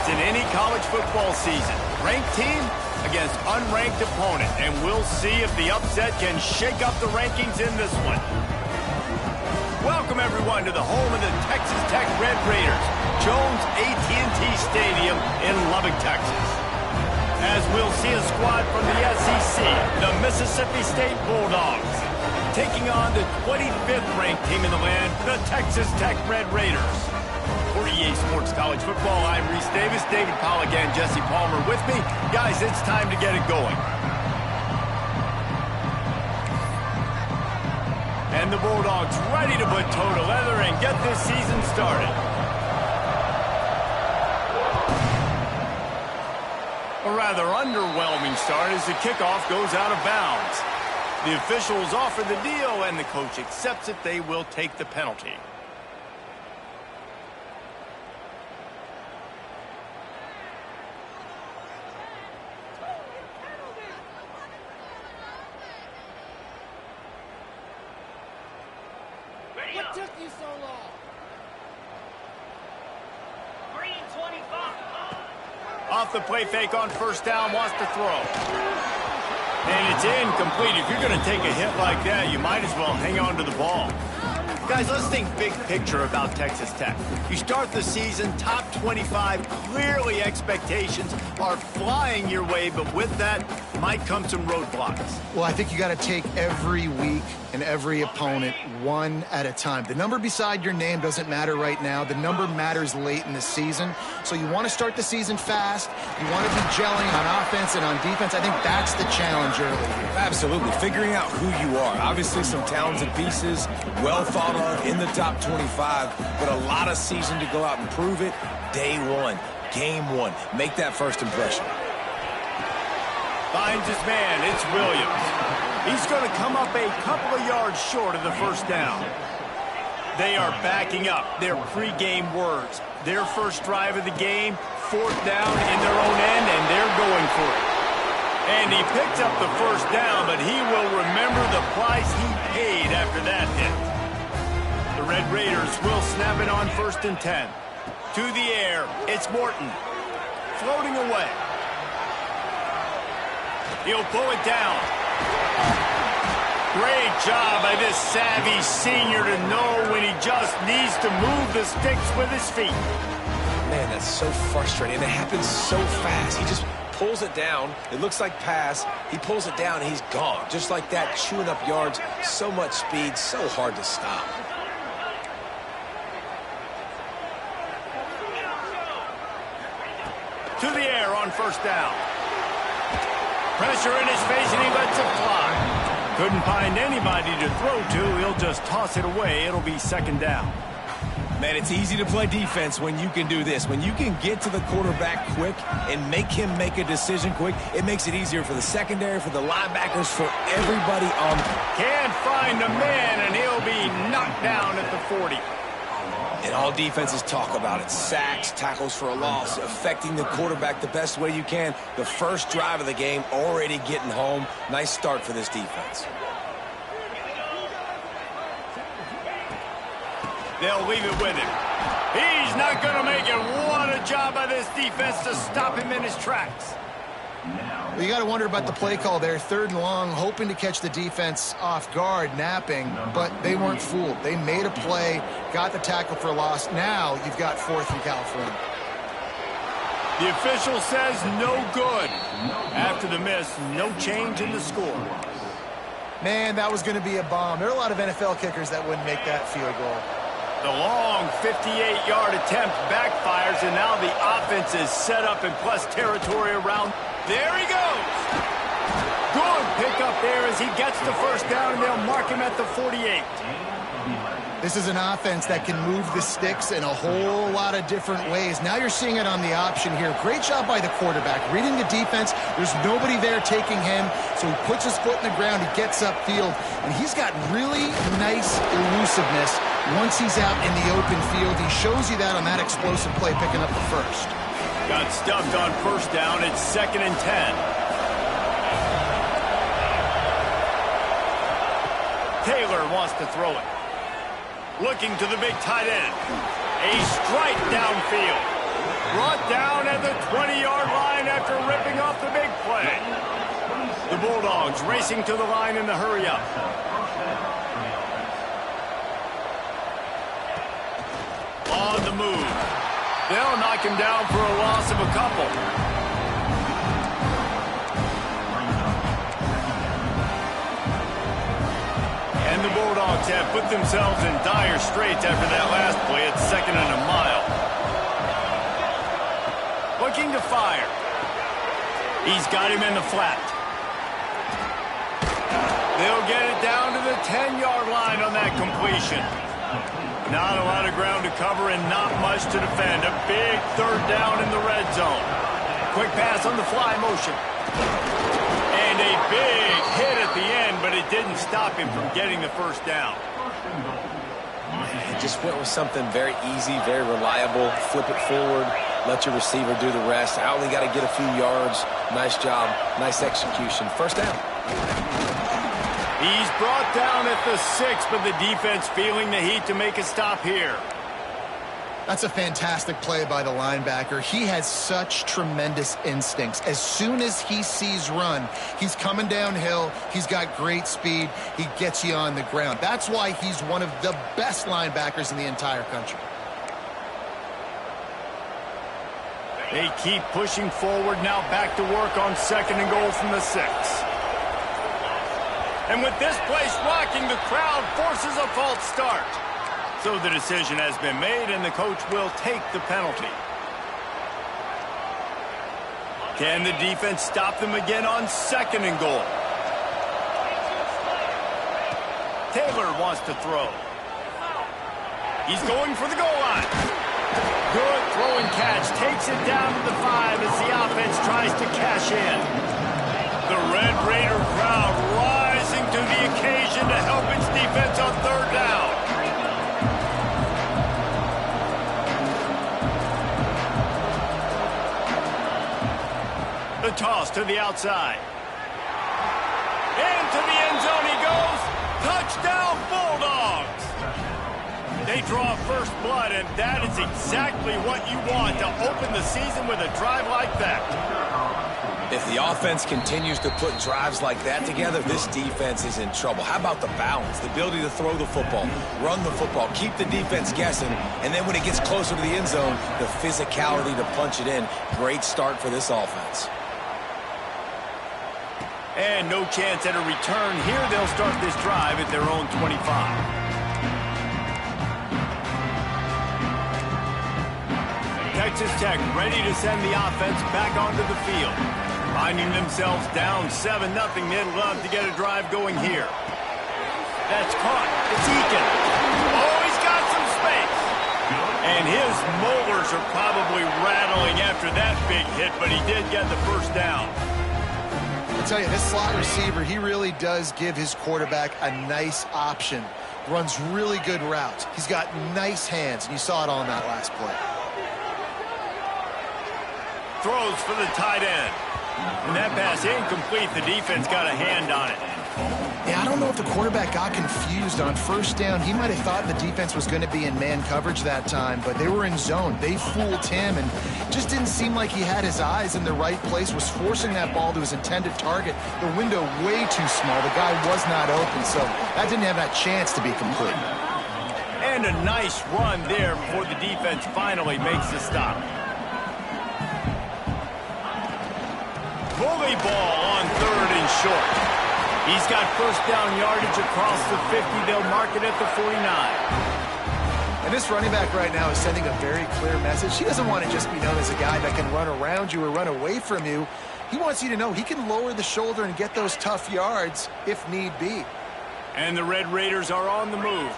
in any college football season. Ranked team against unranked opponent, and we'll see if the upset can shake up the rankings in this one. Welcome, everyone, to the home of the Texas Tech Red Raiders, Jones AT&T Stadium in Lubbock, Texas. As we'll see a squad from the SEC, the Mississippi State Bulldogs, taking on the 25th ranked team in the land, the Texas Tech Red Raiders. For EA Sports College Football, I'm Reese Davis, David Pollack, and Jesse Palmer with me. Guys, it's time to get it going. And the Bulldogs ready to put toe to leather and get this season started. A rather underwhelming start as the kickoff goes out of bounds. The officials offer the deal, and the coach accepts it. They will take the penalty. What took you so long? Green 25. Off the play fake on first down, wants to throw. And it's incomplete. If you're going to take a hit like that, you might as well hang on to the ball. Guys, let's think big picture about Texas Tech. You start the season top 25. Clearly expectations are flying your way, but with that might come some roadblocks. Well, I think you got to take every week and every opponent one at a time. The number beside your name doesn't matter right now. The number matters late in the season. So you want to start the season fast. You want to be gelling on offense and on defense. I think that's the challenge early here. Absolutely. Figuring out who you are. Obviously some talented pieces, well thought of in the top 25, but a lot of season to go out and prove it. Day one, game one. Make that first impression. Finds his man. It's Williams. He's going to come up a couple of yards short of the first down. They are backing up their pregame words. Their first drive of the game, fourth down in their own end, and they're going for it. And he picks up the first down, but he will remember the price he paid after that hit. The Red Raiders will snap it on 1st and 10. To the air, it's Morton. Floating away. He'll pull it down. Great job by this savvy senior to know when he just needs to move the sticks with his feet. Man, that's so frustrating. It happens so fast. He just pulls it down. It looks like pass. He pulls it down, and he's gone. Just like that, chewing up yards. So much speed, so hard to stop. To the air on first down. Pressure in his face, and he lets it fly. Couldn't find anybody to throw to. He'll just toss it away. It'll be 2nd down. Man, it's easy to play defense when you can do this. When you can get to the quarterback quick and make him make a decision quick, it makes it easier for the secondary, for the linebackers, for everybody on. Can't find a man, and he'll be knocked down at the 40. And all defenses talk about it. Sacks, tackles for a loss, affecting the quarterback the best way you can. The first drive of the game, already getting home. Nice start for this defense. They'll leave it with him. He's not going to make it. What a job by this defense to stop him in his tracks. Well, you got to wonder about the play call there. 3rd and long, hoping to catch the defense off guard, napping, but they weren't fooled. They made a play, got the tackle for a loss. Now you've got 4th in California. The official says no good. After the miss, no change in the score. Man, that was going to be a bomb. There are a lot of NFL kickers that wouldn't make that field goal. The long 58-yard attempt backfires, and now the offense is set up in plus territory around. There he goes. Good pickup there as he gets the first down, and they'll mark him at the 48. This is an offense that can move the sticks in a whole lot of different ways. Now you're seeing it on the option here. Great job by the quarterback. Reading the defense, there's nobody there taking him, so he puts his foot in the ground, he gets upfield, and he's got really nice elusiveness once he's out in the open field. He shows you that on that explosive play, picking up the first. Got stuffed on first down. It's 2nd and 10. Taylor wants to throw it. Looking to the big tight end. A strike downfield. Brought down at the 20-yard line after ripping off the big play. The Bulldogs racing to the line in the hurry-up. On the move. They'll knock him down for a loss of a couple. And the Bulldogs have put themselves in dire straits after that last play at 2nd and a mile. Looking to fire. He's got him in the flat. They'll get it down to the 10-yard line on that completion. Not a lot of ground to cover and not much to defend. A big 3rd down in the red zone. Quick pass on the fly motion. And a big hit at the end, but it didn't stop him from getting the 1st down. He just went with something very easy, very reliable. Flip it forward, let your receiver do the rest. I only got to get a few yards. Nice job, nice execution. 1st down. He's brought down at the 6, but the defense feeling the heat to make a stop here. That's a fantastic play by the linebacker. He has such tremendous instincts. As soon as he sees run, he's coming downhill. He's got great speed. He gets you on the ground. That's why he's one of the best linebackers in the entire country. They keep pushing forward, now back to work on 2nd and goal from the 6. And with this place rocking, the crowd forces a false start. So the decision has been made, and the coach will take the penalty. Can the defense stop them again on 2nd and goal? Taylor wants to throw. He's going for the goal line. Good throw and catch. Takes it down to the 5 as the offense tries to cash in. The Red Raider crowd rising to the occasion to help its defense on 3rd down. The toss to the outside. Into the end zone he goes. Touchdown, Bulldogs! They draw first blood, and that is exactly what you want to open the season with a drive like that. If the offense continues to put drives like that together, this defense is in trouble. How about the balance, the ability to throw the football, run the football, keep the defense guessing, and then when it gets closer to the end zone, the physicality to punch it in. Great start for this offense. And no chance at a return here. They'll start this drive at their own 25. Texas Tech ready to send the offense back onto the field. Finding themselves down 7-0, they'd love to get a drive going here. That's caught. It's Eakin. Oh, he's got some space. And his molars are probably rattling after that big hit, but he did get the 1st down. I tell you, this slot receiver, he really does give his quarterback a nice option. Runs really good routes. He's got nice hands, and you saw it all in that last play. Throws for the tight end. And that pass incomplete. The defense got a hand on it. Yeah, I don't know if the quarterback got confused on 1st down. He might have thought the defense was going to be in man coverage that time, but they were in zone. They fooled him, and just didn't seem like he had his eyes in the right place, was forcing that ball to his intended target. The window way too small. The guy was not open, so that didn't have that chance to be complete. And a nice run there before the defense finally makes the stop. Bully ball on 3rd and short. He's got 1st down yardage across the 50. They'll mark it at the 49. And this running back right now is sending a very clear message. He doesn't want to just be known as a guy that can run around you or run away from you. He wants you to know he can lower the shoulder and get those tough yards if need be. And the Red Raiders are on the move.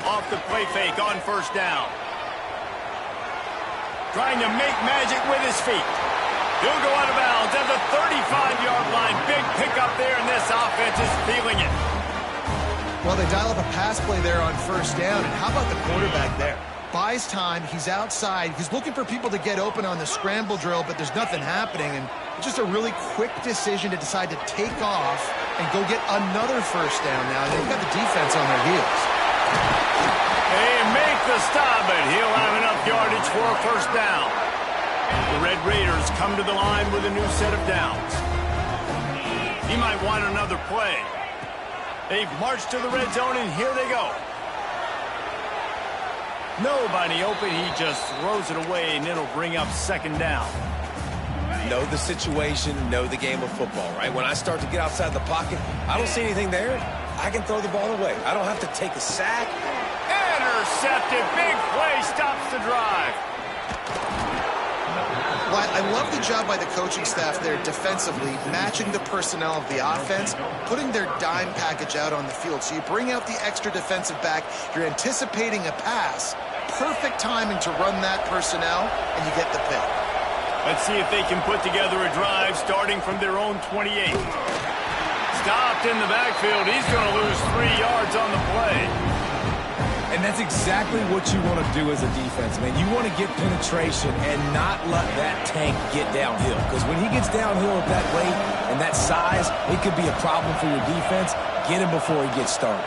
Off the play fake on 1st down. Trying to make magic with his feet. He'll go out of bounds at the 35-yard line. Big pickup there, and this offense is feeling it. Well, they dial up a pass play there on 1st down, and how about the quarterback there? Buys time, he's outside, he's looking for people to get open on the scramble drill, but there's nothing happening, and it's just a really quick decision to decide to take off and go get another 1st down now, and they've got the defense on their heels. They make the stop, but he'll have enough yardage for a first down. The Red Raiders come to the line with a new set of downs. He might want another play. They've marched to the red zone, and here they go. Nobody open. He just throws it away, and it'll bring up second down. Know the situation, know the game of football, right? When I start to get outside the pocket, I don't see anything there. I can throw the ball away. I don't have to take a sack. Intercepted. Big play stops the drive. Well, I love the job by the coaching staff there defensively, matching the personnel of the offense, putting their dime package out on the field. So you bring out the extra defensive back, you're anticipating a pass, perfect timing to run that personnel, and you get the pick. Let's see if they can put together a drive starting from their own 28. Stopped in the backfield. He's going to lose 3 yards on the play. And that's exactly what you want to do as a defense, man. You want to get penetration and not let that tank get downhill. Because when he gets downhill at that weight and that size, it could be a problem for your defense. Get him before he gets started.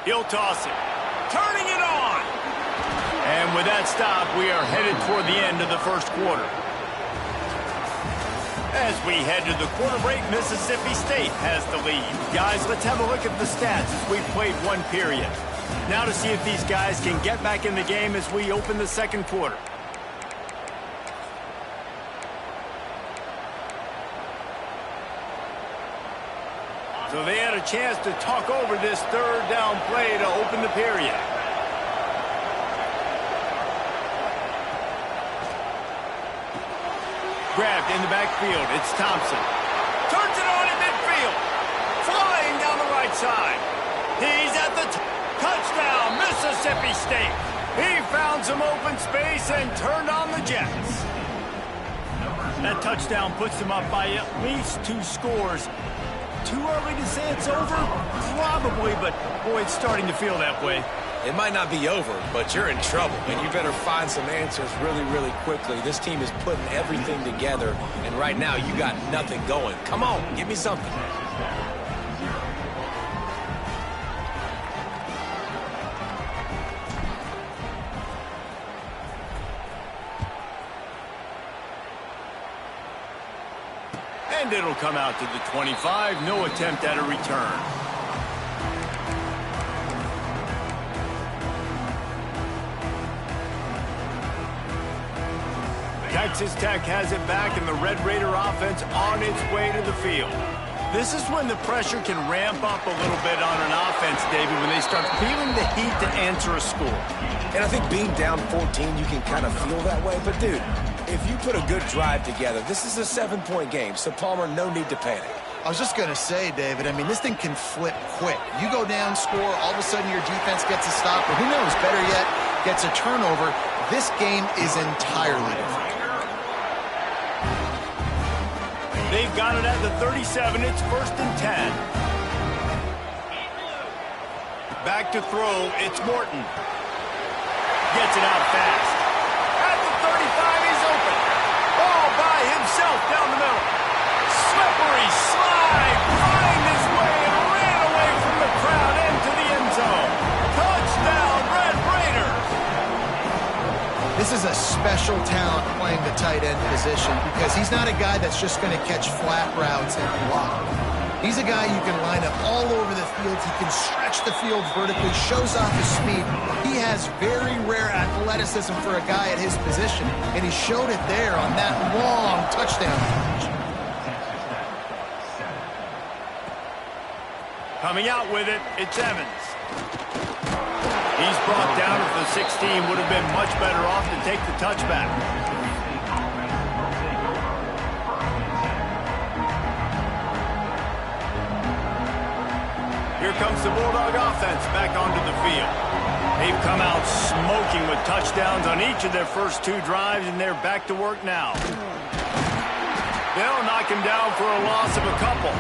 He'll toss it. Turning it on. And with that stop, we are headed toward the end of the first quarter. As we head to the quarter break, Mississippi State has the lead. Guys, let's have a look at the stats as we've played one period. Now to see if these guys can get back in the game as we open the second quarter. So they had a chance to talk over this third down play to open the period. Grabbed in the backfield. It's Thompson. Turns it on in midfield. Flying down the right side. He's at the touchdown, Mississippi State. He found some open space and turned on the Jets. That touchdown puts them up by at least 2 scores. Too early to say it's over? Probably, but boy, it's starting to feel that way. It might not be over, but you're in trouble, and you better find some answers really, really quickly. This team is putting everything together, and right now you got nothing going. Come on, give me something. And it'll come out to the 25. No attempt at a return. Texas Tech has it back, and the Red Raider offense on its way to the field. This is when the pressure can ramp up a little bit on an offense, David, when they start feeling the heat to answer a score. And I think being down 14, you can kind of feel that way. But, dude, if you put a good drive together, this is a 7-point game. So, Palmer, no need to panic. I was just going to say, David, I mean, this thing can flip quick. You go down, score, all of a sudden your defense gets a stop, or who knows, better yet, gets a turnover. This game is entirely different. They've got it at the 37. It's 1st and 10. Back to throw. It's Morton. Gets it out fast. At the 35, he's open. All by himself down the middle. Slippery slide. Find his way and ran away from the crowd into the end zone. Touchdown, Red Raiders. This is a special talent playing the tight end position because he's not a guy that's just going to catch flat routes and block. He's a guy you can line up all over the field. He can stretch the field vertically, shows off his speed. He has very rare athleticism for a guy at his position, and he showed it there on that long touchdown catch. Coming out with it, it's Evans. He's brought down at the 16. Would have been much better off to take the touchback. Here comes the Bulldog offense back onto the field. They've come out smoking with touchdowns on each of their first 2 drives, and they're back to work now. They'll knock him down for a loss of a couple.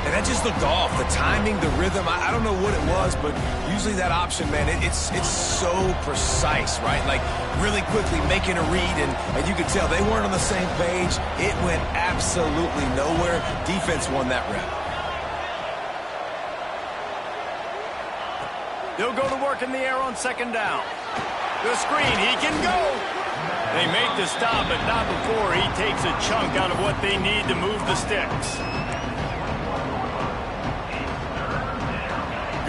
And that just looked off. The timing, the rhythm, I don't know what it was, but usually that option, man, it's so precise, right? Like really quickly making a read, and you could tell they weren't on the same page. It went absolutely nowhere. Defense won that rep. They'll go to work in the air on second down. The screen, he can go. They make the stop, but not before he takes a chunk out of what they need to move the sticks.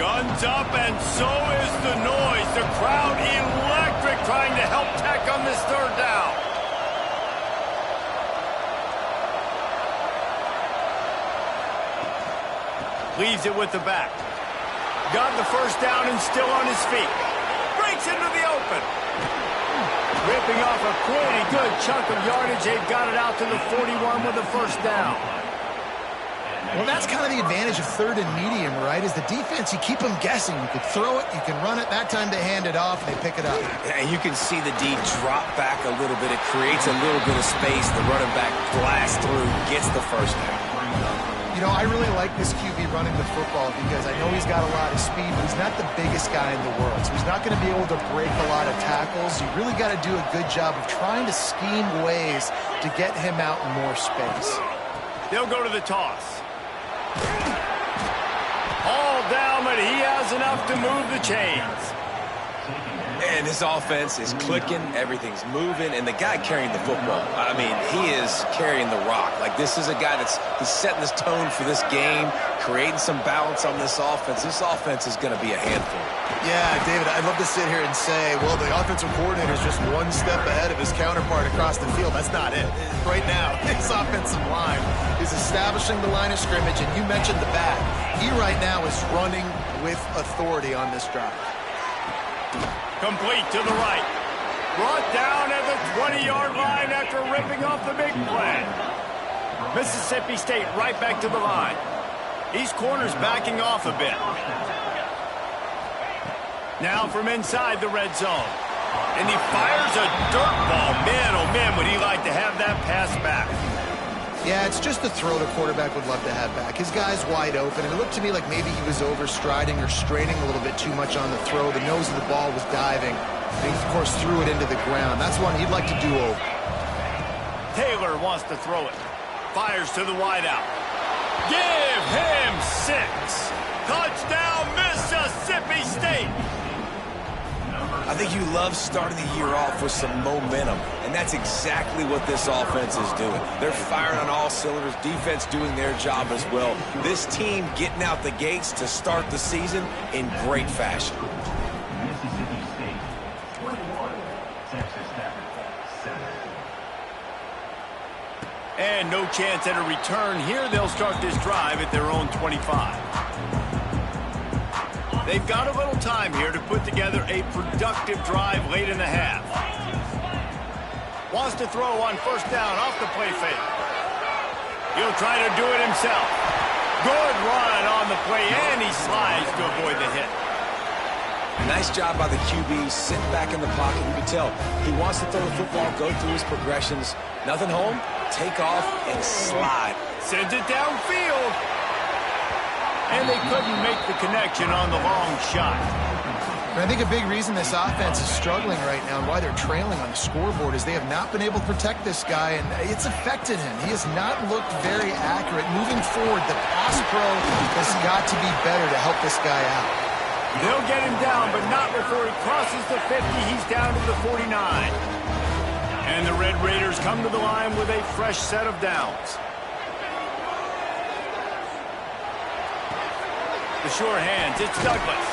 Guns up, and so is the noise. The crowd electric, trying to help Tech on this third down. Leaves it with the back. Got the first down and still on his feet. Breaks into the open. Ripping off a pretty good chunk of yardage. They've got it out to the 41 with the first down. Well, that's kind of the advantage of third and medium, right? Is the defense, you keep them guessing. You can throw it, you can run it. That time they hand it off, and they pick it up. And you can see the D drop back a little bit. It creates a little bit of space. The running back blasts through, gets the first down. You know, I really like this QB running the football because I know he's got a lot of speed, but he's not the biggest guy in the world. So he's not going to be able to break a lot of tackles. You really got to do a good job of trying to scheme ways to get him out in more space. They'll go to the toss. All down, but he has enough to move the chains. And his offense is clicking, everything's moving, and the guy carrying the football, I mean, he is carrying the rock. Like, this is a guy he's setting this tone for this game, creating some balance on this offense. This offense is going to be a handful. Yeah, David, I'd love to sit here and say, well, the offensive coordinator is just one step ahead of his counterpart across the field. That's not it. Right now, his offensive line is establishing the line of scrimmage, and you mentioned the back. He right now is running with authority on this drive. Complete to the right. Brought down at the 20-yard line after ripping off the big play. Mississippi State right back to the line. These corners backing off a bit. Now from inside the red zone. And he fires a dirt ball. Man, oh man, would he like to have that pass back. Yeah, it's just the throw the quarterback would love to have back. His guy's wide open, and it looked to me like maybe he was overstriding or straining a little bit too much on the throw. The nose of the ball was diving, and he, of course, threw it into the ground. That's one he'd like to do over. Taylor wants to throw it. Fires to the wideout. Give him 6. Touchdown, Mississippi State. I think you love starting the year off with some momentum, and that's exactly what this offense is doing. They're firing on all cylinders, defense doing their job as well. This team getting out the gates to start the season in great fashion. Mississippi State, 21, Texas Tech, 7. And no chance at a return here. They'll start this drive at their own 25. They've got a little time here to put together a productive drive late in the half. Wants to throw on first down off the play fake. He'll try to do it himself. Good run on the play, and he slides to avoid the hit. Nice job by the QB, sitting back in the pocket. You can tell he wants to throw the football, go through his progressions. Nothing home, take off, and slide. Sends it downfield. And they couldn't make the connection on the long shot. And I think a big reason this offense is struggling right now and why they're trailing on the scoreboard is they have not been able to protect this guy, and it's affected him. He has not looked very accurate. Moving forward, the pass pro has got to be better to help this guy out. They'll get him down, but not before he crosses the 50. He's down to the 49. And the Red Raiders come to the line with a fresh set of downs. The sure hands, it's Douglas.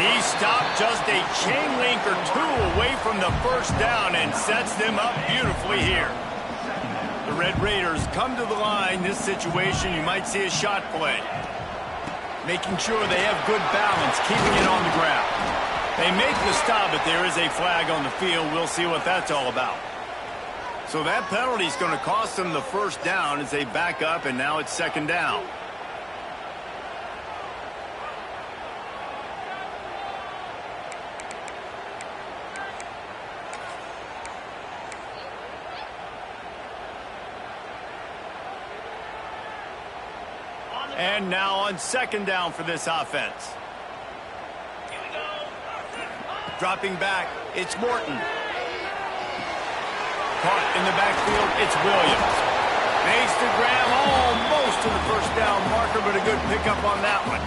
He stopped just a chain link or 2 away from the first down and sets them up beautifully here. The Red Raiders come to the line. This situation, you might see a shot play. Making sure they have good balance, keeping it on the ground. They make the stop, but there is a flag on the field. We'll see what that's all about. So that penalty is going to cost them the first down as they back up, and now it's second down. And now on second down for this offense. Dropping back, it's Morton. Caught in the backfield, it's Williams. Makes the grab almost to the first down marker, but a good pickup on that one.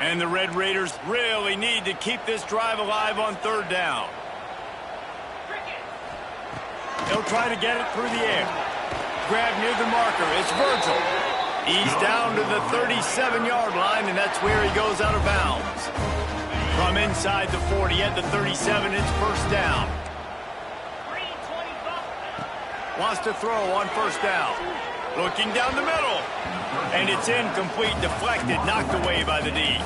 And the Red Raiders really need to keep this drive alive on third down. He'll try to get it through the air. Grab near the marker. It's Virgil. He's down to the 37-yard line, and that's where he goes out of bounds. From inside the 40 at the 37, it's first down. Wants to throw on first down. Looking down the middle. And it's incomplete, deflected, knocked away by the D.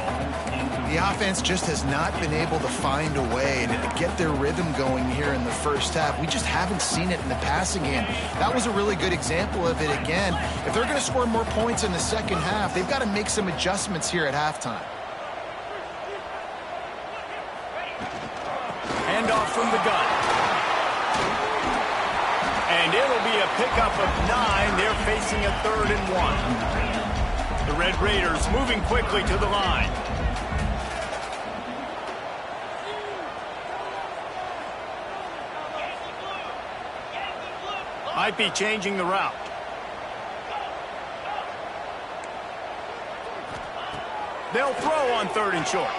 The offense just has not been able to find a way to get their rhythm going here in the first half. We just haven't seen it in the passing game. That was a really good example of it again. If they're going to score more points in the second half, they've got to make some adjustments here at halftime. Handoff from the gun. And it'll be a pickup of 9. They're facing a 3rd and 1. The Red Raiders moving quickly to the line. Might be changing the route. They'll throw on 3rd and short.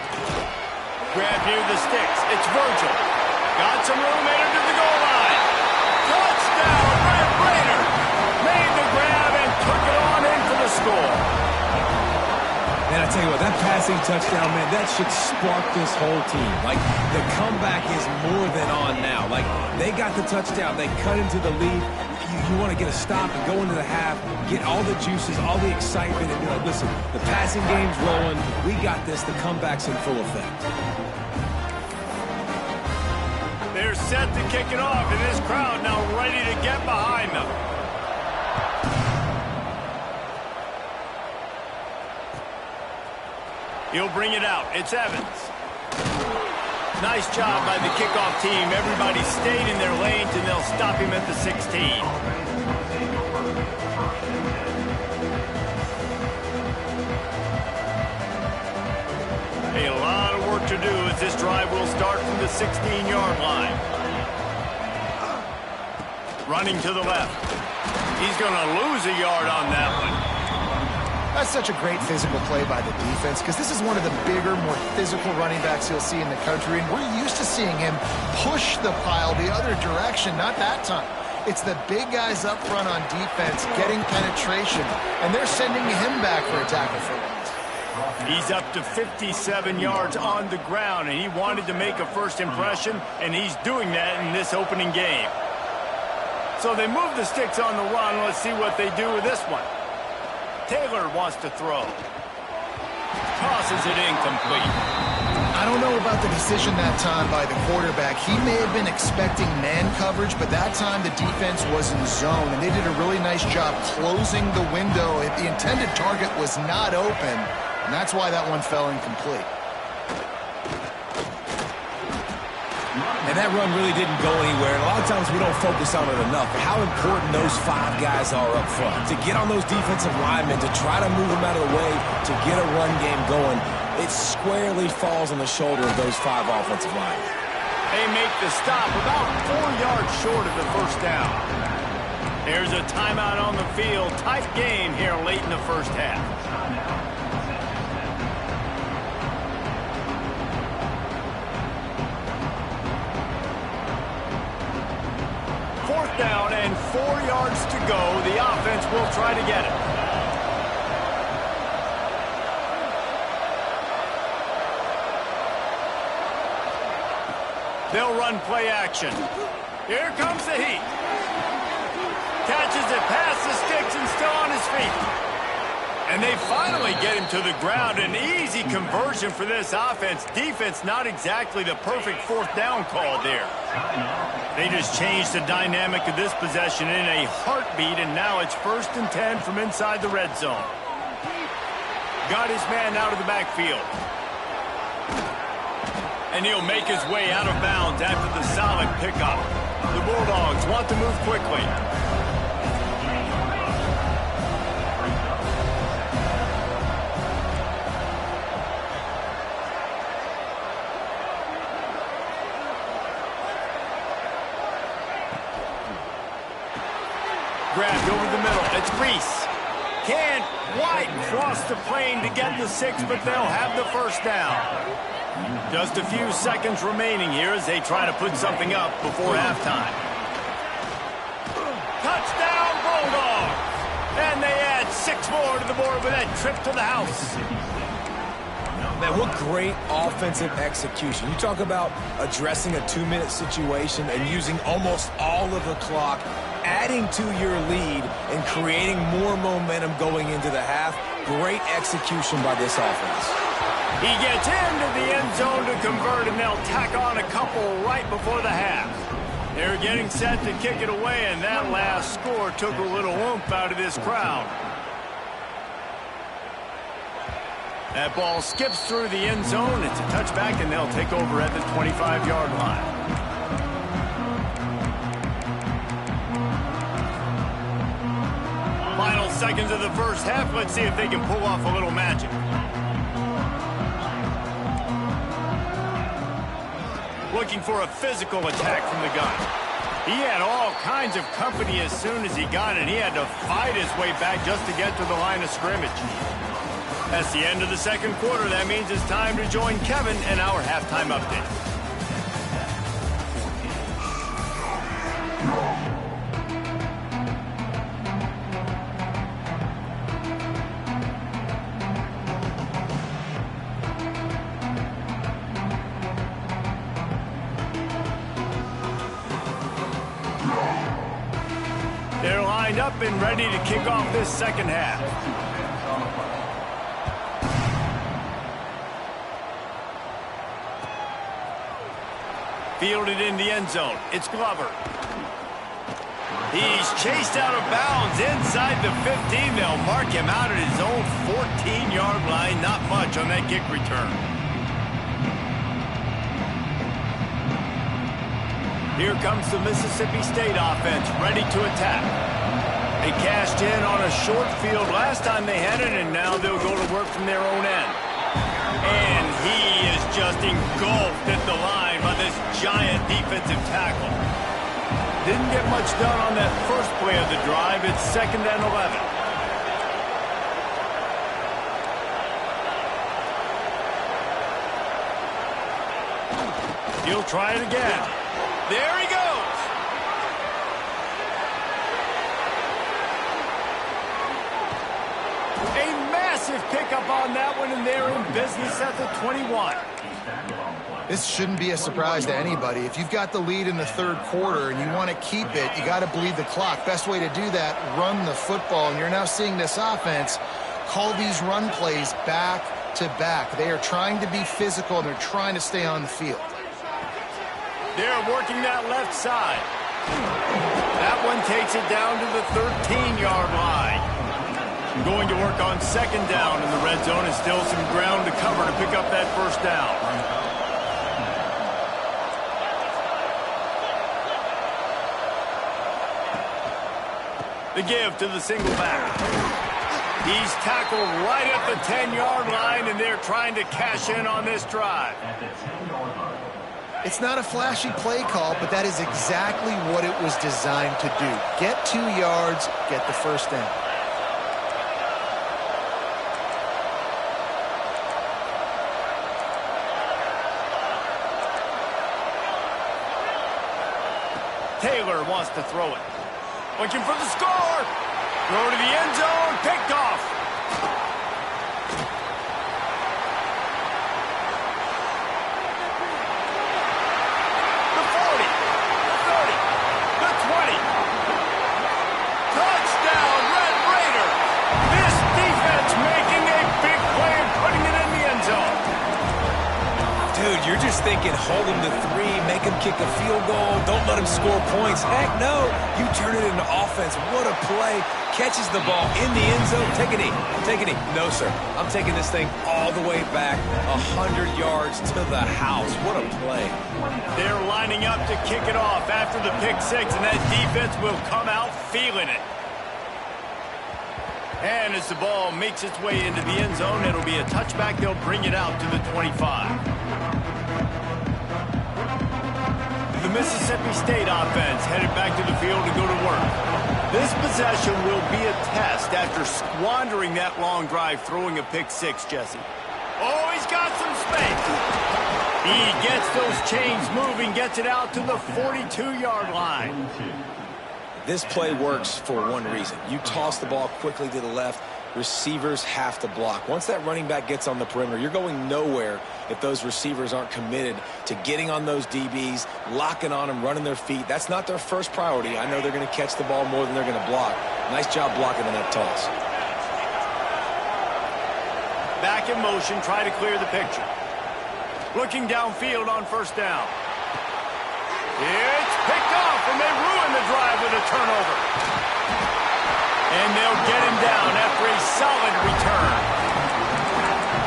Grab near the sticks. It's Virgil. Got some room, made it to the goal line. Touchdown, Red Raider. Made the grab and took it on in for the score. Man, I tell you what, that passing touchdown, man, that should spark this whole team. Like, the comeback is more than on now. Like, they got the touchdown. They cut into the lead. You want to get a stop and go into the half, get all the juices, all the excitement, and be like, listen, the passing game's rolling. We got this. The comeback's in full effect. They're set to kick it off, and this crowd now ready to get behind them. He'll bring it out. It's Evans. Nice job by the kickoff team. Everybody stayed in their lanes, and they'll stop him at the 16. A lot of work to do as this drive will start from the 16-yard line. Running to the left. He's going to lose a yard on that one. That's such a great physical play by the defense because this is one of the bigger, more physical running backs you'll see in the country, and we're used to seeing him push the pile the other direction, not that time. It's the big guys up front on defense getting penetration, and they're sending him back for a tackle for loss. He's up to 57 yards on the ground, and he wanted to make a first impression, and he's doing that in this opening game. So they move the sticks on the run. Let's see what they do with this one. Taylor wants to throw. Tosses it incomplete. I don't know about the decision that time by the quarterback. He may have been expecting man coverage, but that time the defense was in zone, and they did a really nice job closing the window. The intended target was not open, and that's why that one fell incomplete. And that run really didn't go anywhere. And a lot of times we don't focus on it enough. But how important those 5 guys are up front. To get on those defensive linemen, to try to move them out of the way, to get a run game going, it squarely falls on the shoulder of those 5 offensive linemen. They make the stop about 4 yards short of the first down. There's a timeout on the field. Tight game here late in the first half. Down and 4 yards to go. The offense will try to get it. They'll run play action. Here comes the heat. Catches it past the sticks and still on his feet. And they finally get him to the ground. An easy conversion for this offense. Defense not exactly the perfect 4th down call there. They just changed the dynamic of this possession in a heartbeat, and now it's 1st and 10 from inside the red zone. Got his man out of the backfield. And he'll make his way out of bounds after the solid pickup. The Bulldogs want to move quickly. Grabbed over the middle. It's Reese. can't quite cross the plane to get the 6, but they'll have the first down. Just a few seconds remaining here as they try to put something up before halftime. Touchdown, Bulldogs! And they add 6 more to the board with that trip to the house. Man, what great offensive execution. You talk about addressing a 2-minute situation and using almost all of the clock, adding to your lead and creating more momentum going into the half. Great execution by this offense. He gets into the end zone to convert, and they'll tack on a couple right before the half. They're getting set to kick it away, and that last score took a little oomph out of this crowd. That ball skips through the end zone. It's a touchback, and they'll take over at the 25-yard line. Final seconds of the first half. Let's see if they can pull off a little magic. Looking for a physical attack from the gun. He had all kinds of company as soon as he got it. He had to fight his way back just to get to the line of scrimmage. That's the end of the second quarter. That means it's time to join Kevin in our halftime update. They're lined up and ready to kick off this second half. Fielded in the end zone. It's Glover. He's chased out of bounds inside the 15. They'll mark him out at his own 14-yard line. Not much on that kick return. Here comes the Mississippi State offense, ready to attack. They cashed in on a short field last time they had it, and now they'll go to work from their own end. And he is just engulfed at the line by this giant defensive tackle. Didn't get much done on that first play of the drive. It's 2nd and 11. He'll try it again. There he goes. A massive pickup on that one, and they're in business at the 21. This shouldn't be a surprise to anybody. If you've got the lead in the third quarter and you want to keep it, you got to bleed the clock. Best way to do that, run the football. And you're now seeing this offense call these run plays back to back. They are trying to be physical, and they're trying to stay on the field. They're working that left side. That one takes it down to the 13-yard line. Going to work on 2nd down in the red zone, and still some ground to cover to pick up that first down. The give to the single back. He's tackled right at the 10-yard line, and they're trying to cash in on this drive. It's not a flashy play call, but that is exactly what it was designed to do. Get 2 yards, get the first down. Taylor wants to throw it. Looking for the score. Throw to the end zone. Picked off. The 40. The 30. The 20. Touchdown, Red Raiders. This defense making a big play and putting it in the end zone. Dude, you're just thinking, hold him to 3, make him kick a field goal, don't let him score points. Heck no, you turn it into offense. What a play. Catches the ball in the end zone. Take a knee. Take a knee. No, sir. I'm taking this thing all the way back 100 yards to the house. What a play. They're lining up to kick it off after the pick 6, and that defense will come out feeling it. And as the ball makes its way into the end zone, it'll be a touchback. They'll bring it out to the 25. The Mississippi State offense headed back to the field to go to work. This possession will be a test after squandering that long drive, throwing a pick six, Jesse. Oh, he's got some space. He gets those chains moving, gets it out to the 42-yard line. This play works for one reason. You toss the ball quickly to the left, receivers have to block. Once that running back gets on the perimeter, you're going nowhere if those receivers aren't committed to getting on those DBs, locking on them, running their feet. That's not their first priority. I know they're going to catch the ball more than they're going to block. Nice job blocking on that toss. Back in motion, try to clear the picture. Looking downfield on first down. It's picked off, and they ruin the drive with a turnover. And they'll get him down after a solid return.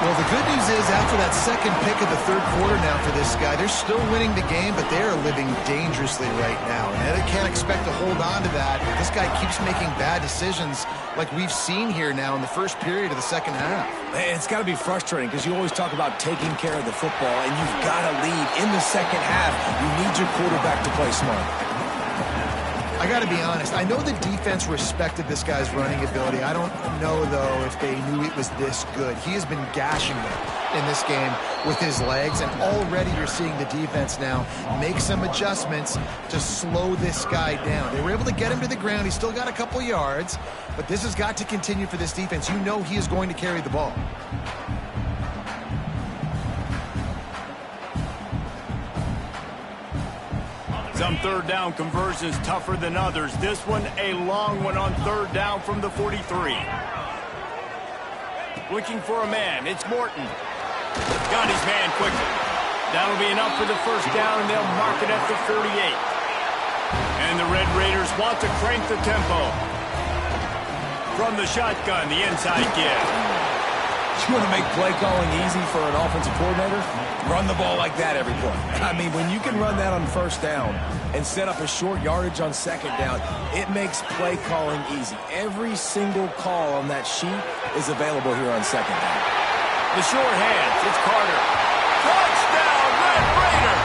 Well, the good news is after that second pick of the third quarter now for this guy, they're still winning the game, but they are living dangerously right now. And they can't expect to hold on to that. This guy keeps making bad decisions like we've seen here now in the first period of the second half. Man, it's got to be frustrating because you always talk about taking care of the football, and you've got to lead in the second half. You need your quarterback to play smart. I got to be honest. I know the defense respected this guy's running ability. I don't know, though, if they knew it was this good. He has been gashing them in this game with his legs, and already you're seeing the defense now make some adjustments to slow this guy down. They were able to get him to the ground. He's still got a couple yards, but this has got to continue for this defense. You know he is going to carry the ball. Some third down conversions tougher than others. This one a long one on third down from the 43. Looking for a man. It's Morton. Got his man quickly. That'll be enough for the first down, and they'll mark it at the 48. And the Red Raiders want to crank the tempo. From the shotgun, the inside give. You want to make play calling easy for an offensive coordinator? Run the ball like that every play. I mean, when you can run that on first down and set up a short yardage on second down, it makes play calling easy. Every single call on that sheet is available here on second down. The short hands, it's Carter. Touchdown, Red Raider!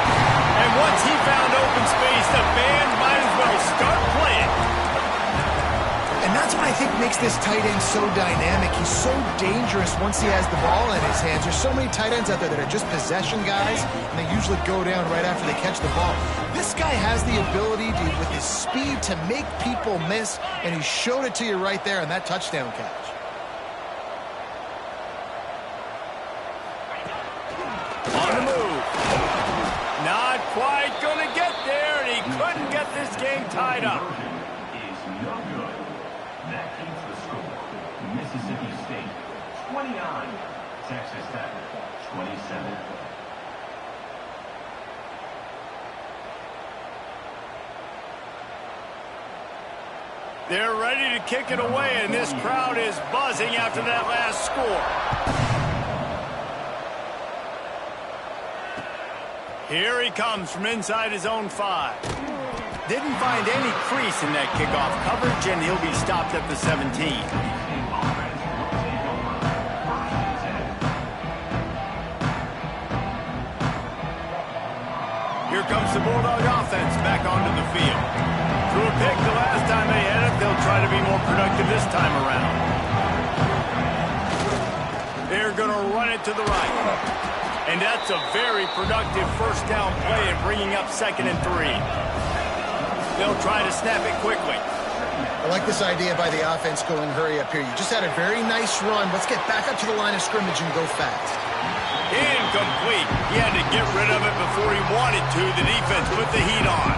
And once he found open space, the band might as well start playing. And that's what I think makes this tight end so dynamic. He's so dangerous once he has the ball in his hands. There's so many tight ends out there that are just possession guys, and they usually go down right after they catch the ball. This guy has the ability to, with his speed, to make people miss, and he showed it to you right there on that touchdown catch. On the move. Not quite going to get there, and he couldn't get this game tied up. Is no good. That keeps the score. Mississippi State 29, Texas Tech 27. They're ready to kick it away, and this crowd is buzzing after that last score. Here he comes from inside his own 5. Didn't find any crease in that kickoff coverage, and he'll be stopped at the 17. Here comes the Bulldog offense back onto the field. Threw a pick the last time they had it. They'll try to be more productive this time around. They're going to run it to the right. And that's a very productive first down play and bringing up 2nd and 3. They'll try to snap it quickly. I like this idea by the offense going hurry up here. You just had a very nice run. Let's get back up to the line of scrimmage and go fast. Incomplete. He had to get rid of it before he wanted to. The defense put the heat on.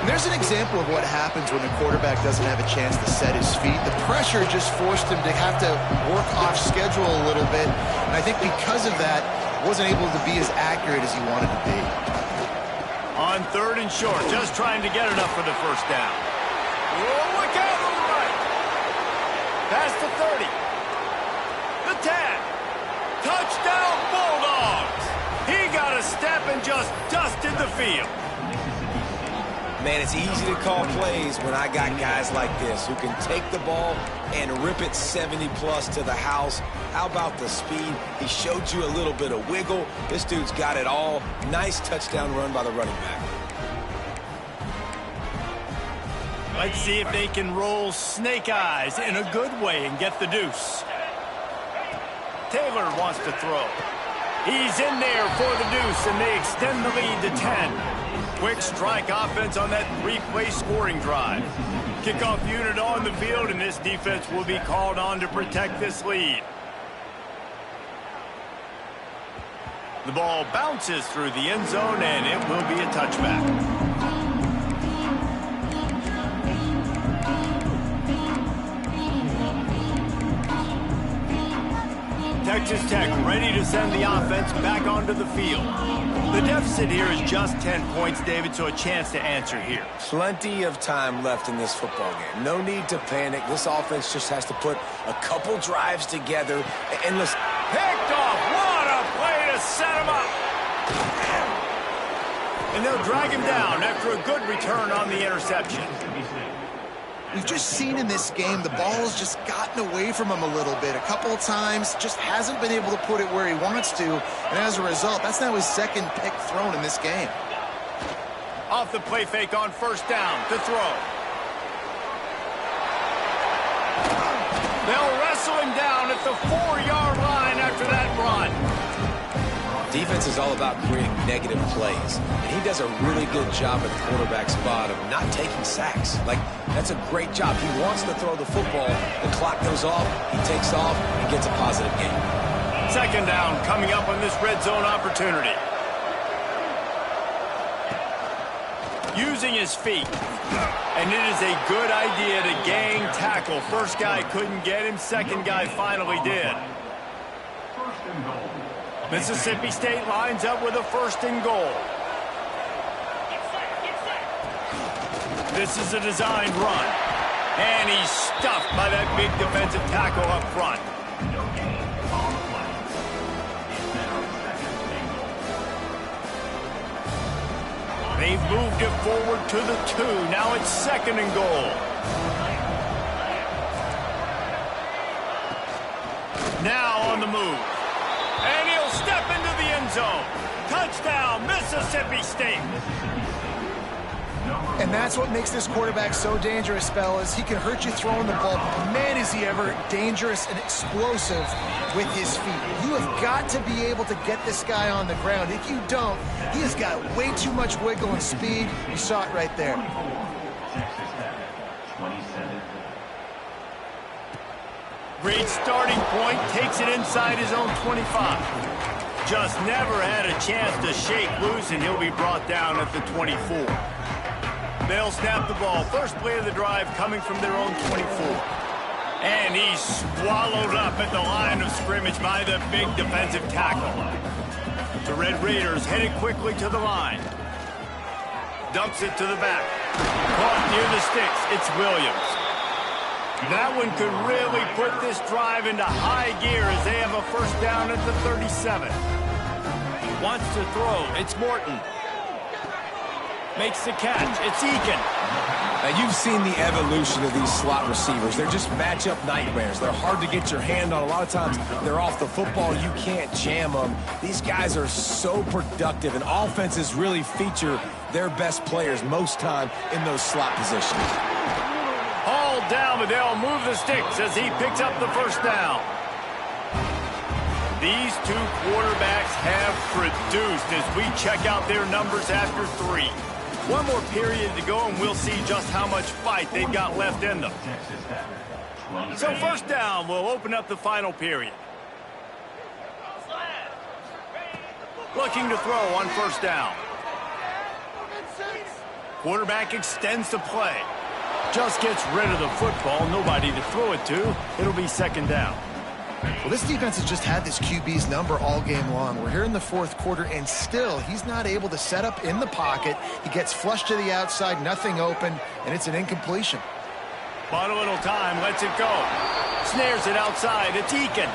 And there's an example of what happens when the quarterback doesn't have a chance to set his feet. The pressure just forced him to have to work off schedule a little bit. And I think because of that, wasn't able to be as accurate as he wanted to be. On 3rd and short, just trying to get enough for the first down. Oh, look out on the right. Past the 30. The 10. Touchdown Bulldogs. He got a step and just dusted the field. Man, it's easy to call plays when I got guys like this who can take the ball and rip it 70-plus to the house. How about the speed? He showed you a little bit of wiggle. This dude's got it all. Nice touchdown run by the running back. Let's see if they can roll snake eyes in a good way and get the deuce. Taylor wants to throw. He's in there for the deuce, and they extend the lead to 10. Quick strike offense on that three-play scoring drive. Kickoff unit on the field, and this defense will be called on to protect this lead. The ball bounces through the end zone, and it will be a touchback. Texas Tech ready to send the offense back onto the field. The deficit here is just 10 points, David, so a chance to answer here. Plenty of time left in this football game. No need to panic. This offense just has to put a couple drives together. And listen, Picked off. What a play to set him up. And they'll drag him down after a good return on the interception. We've just seen in this game the ball has just gotten away from him a little bit. A couple of times, just hasn't been able to put it where he wants to. And as a result, that's now his second pick thrown in this game. Off the play fake on first down to throw. They'll wrestle him down at the 4-yard line after that run. defense is all about creating negative plays. And he does a really good job at the quarterback spot of not taking sacks. Like, that's a great job. He wants to throw the football. The clock goes off. He takes off and gets a positive gain. Second down coming up on this red zone opportunity. Using his feet. And it is a good idea to gang tackle. First guy couldn't get him. Second guy finally did. Mississippi State lines up with a first and goal. This is a designed run. And he's stuffed by that big defensive tackle up front. They've moved it forward to the 2. Now it's second and goal. Now on the move. And he'll step into the end zone. Touchdown, Mississippi State. And that's what makes this quarterback so dangerous, fellas. He can hurt you throwing the ball. Man, is he ever dangerous and explosive with his feet. You have got to be able to get this guy on the ground. If you don't, he has got way too much wiggle and speed. You saw it right there. Great starting point, takes it inside his own 25. Just never had a chance to shake loose, and he'll be brought down at the 24. They'll snap the ball. First play of the drive coming from their own 24. And he's swallowed up at the line of scrimmage by the big defensive tackle. The Red Raiders headed quickly to the line. Dumps it to the back. Caught near the sticks. It's Williams. That one could really put this drive into high gear as they have a first down at the 37. Wants to throw. It's Morton. Makes the catch. It's Eakin. Now, you've seen the evolution of these slot receivers. They're just matchup nightmares. They're hard to get your hand on. A lot of times, they're off the football. You can't jam them. These guys are so productive, and offenses really feature their best players most time in those slot positions. Hauled down, but they'll move the sticks as he picks up the first down. These two quarterbacks have produced as we check out their numbers after 3. One more period to go, and we'll see just how much fight they've got left in them. So first down will open up the final period. Looking to throw on first down. Quarterback extends the play. Just gets rid of the football. Nobody to throw it to. It'll be second down. Well, this defense has just had this QB's number all game long. We're here in the fourth quarter, and still, he's not able to set up in the pocket. He gets flushed to the outside, nothing open, and it's an incompletion. Bought a little time, lets it go. Snares it outside. It's Eakin.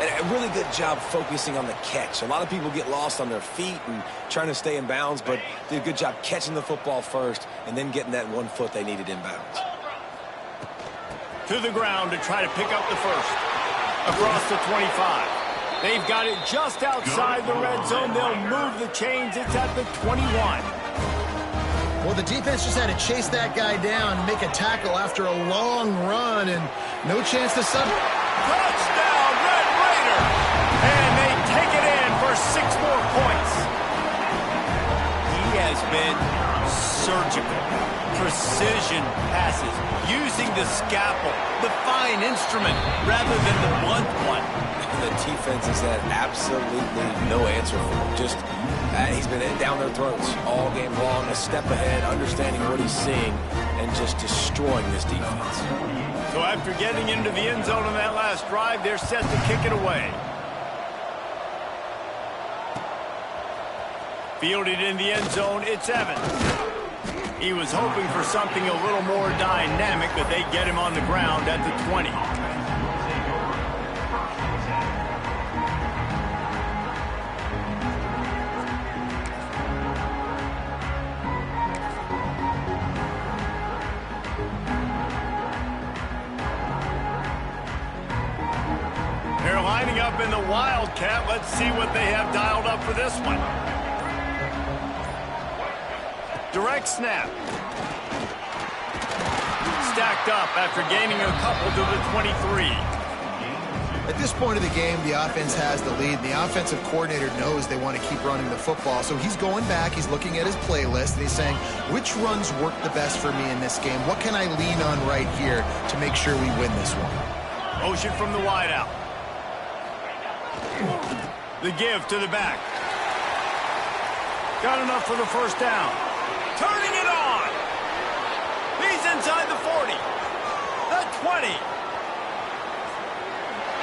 And a really good job focusing on the catch. A lot of people get lost on their feet and trying to stay in bounds, but did a good job catching the football first and then getting that 1 foot they needed in bounds. To the ground to try to pick up the first. Across the 25. They've got it just outside the red zone. They'll move the chains. It's at the 21. Well, the defense just had to chase that guy down and make a tackle after a long run, and no chance to sub. Touchdown, Red Raider! And they take it in for 6 more points. He has been surgical. Precision passes, using the scalpel, the fine instrument, rather than the blunt one. The defense has had absolutely no answer for him. Just, he's been down their throats all game long, a step ahead, understanding what he's seeing, and just destroying this defense. So after getting into the end zone on that last drive, they're set to kick it away. Fielded in the end zone, it's Evans. He was hoping for something a little more dynamic, but they get him on the ground at the 20. They're lining up in the Wildcat. Let's see what they have dialed up for this one. Direct snap. Stacked up after gaining a couple to the 23. At this point of the game, the offense has the lead. The offensive coordinator knows they want to keep running the football. So he's going back, he's looking at his playlist, and he's saying, which runs work the best for me in this game? What can I lean on right here to make sure we win this one? Motion from the wideout. The give to the back. Got enough for the first down. Turning it on. He's inside the 40. The 20.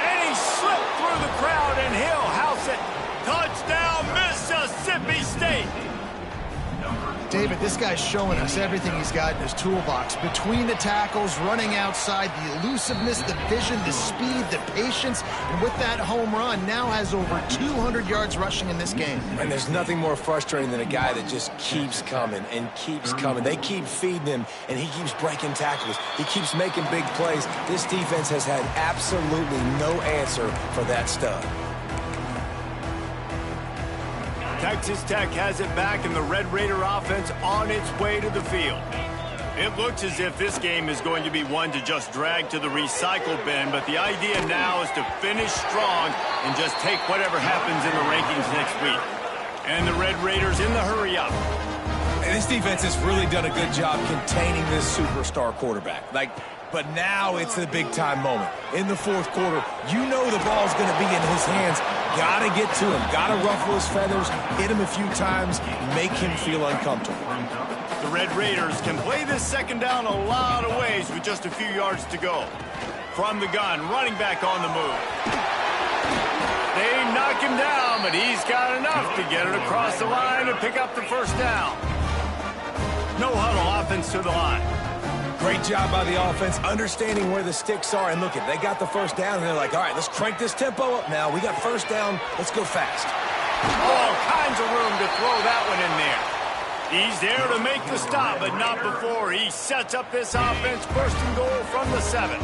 And he slipped through the crowd, and he'll house it. Touchdown, Mississippi State. David, this guy's showing us everything he's got in his toolbox. Between the tackles, running outside, the elusiveness, the vision, the speed, the patience, and with that home run, now has over 200 yards rushing in this game. And there's nothing more frustrating than a guy that just keeps coming and keeps coming. They keep feeding him, and he keeps breaking tackles. He keeps making big plays. This defense has had absolutely no answer for that stud. Texas Tech has it back, and the Red Raider offense on its way to the field. It looks as if this game is going to be one to just drag to the recycle bin, but the idea now is to finish strong and just take whatever happens in the rankings next week. And the Red Raiders in the hurry up. And this defense has really done a good job containing this superstar quarterback. But now it's the big-time moment. In the fourth quarter, you know the ball's going to be in his hands. Got to get to him. Got to ruffle his feathers, hit him a few times, make him feel uncomfortable. The Red Raiders can play this second down a lot of ways with just a few yards to go. From the gun, running back on the move. They knock him down, but he's got enough to get it across the line and pick up the first down. No huddle offense to the line. Great job by the offense, understanding where the sticks are. And look, they got the first down, and they're like, all right, let's crank this tempo up now. We got first down. Let's go fast. All kinds of room to throw that one in there. He's there to make the stop, but not before. He sets up this offense first and goal from the 7.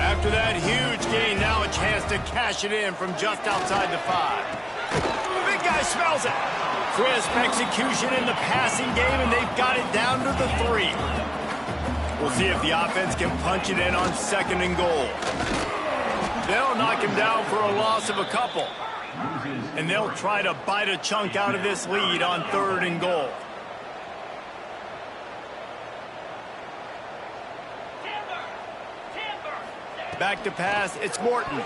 After that huge gain, now a chance to cash it in from just outside the 5. The big guy smells it. Crisp execution in the passing game, and they've got it down to the 3. We'll see if the offense can punch it in on second and goal. They'll knock him down for a loss of a couple. And they'll try to bite a chunk out of this lead on third and goal. Back to pass, it's Morton.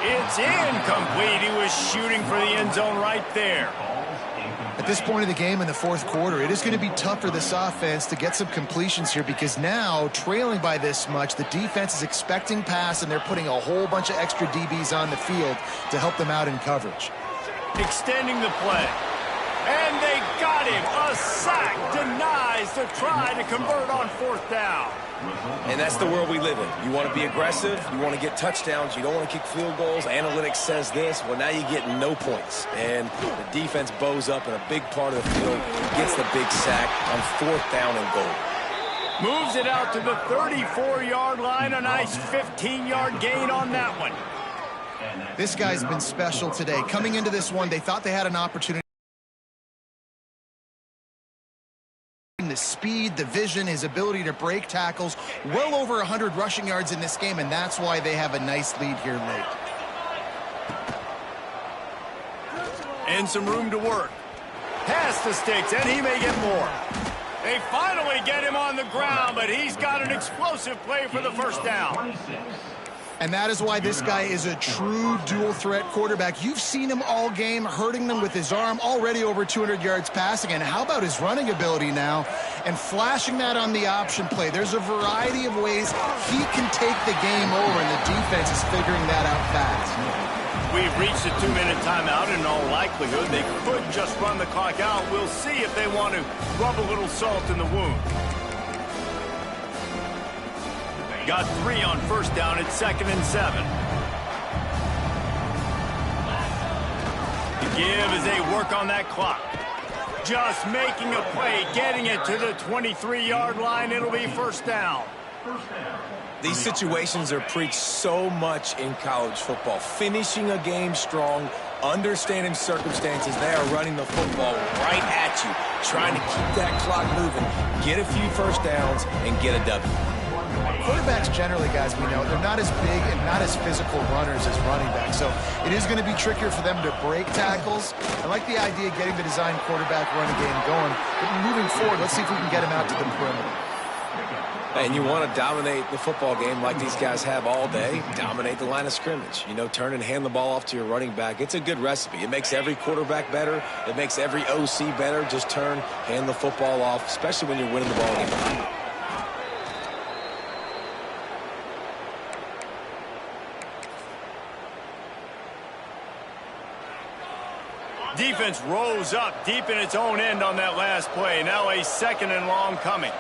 It's incomplete. He was shooting for the end zone right there. At this point of the game in the fourth quarter, it is going to be tough for this offense to get some completions here because now, trailing by this much, the defense is expecting pass, and they're putting a whole bunch of extra DBs on the field to help them out in coverage. Extending the play. And they got him. A sack denies the try to convert on fourth down. And that's the world we live in. You want to be aggressive. You want to get touchdowns. You don't want to kick field goals. Analytics says this. Well, now you get no points. And the defense bows up in a big part of the field, gets the big sack on fourth down and goal. Moves it out to the 34-yard line. A nice 15-yard gain on that one. This guy's been special today. Coming into this one, they thought they had an opportunity the speed, the vision, his ability to break tackles. Well over 100 rushing yards in this game, and that's why they have a nice lead here late. And some room to work. Past the sticks, and he may get more. They finally get him on the ground, but he's got an explosive play for the first down. And that is why this guy is a true dual-threat quarterback. You've seen him all game, hurting them with his arm, already over 200 yards passing. And how about his running ability now? And flashing that on the option play. There's a variety of ways he can take the game over, and the defense is figuring that out fast. We've reached a 2-minute timeout. In all likelihood, they could just run the clock out. We'll see if they want to rub a little salt in the wound. Got 3 on first down at 2nd and 7. The give as they work on that clock. Just making a play, getting it to the 23-yard line. It'll be first down. These situations are preached so much in college football. Finishing a game strong, understanding circumstances. They are running the football right at you, trying to keep that clock moving, get a few first downs, and get a W. Quarterbacks generally, guys, we know, they're not as big and not as physical runners as running backs. So it is going to be trickier for them to break tackles. I like the idea of getting the design quarterback running game going. But moving forward, let's see if we can get him out to the perimeter. And you want to dominate the football game like these guys have all day. Dominate the line of scrimmage. You know, turn and hand the ball off to your running back. It's a good recipe. It makes every quarterback better. It makes every OC better. Just turn, hand the football off, especially when you're winning the ball game. Defense rose up deep in its own end on that last play. Now a 2nd and long coming.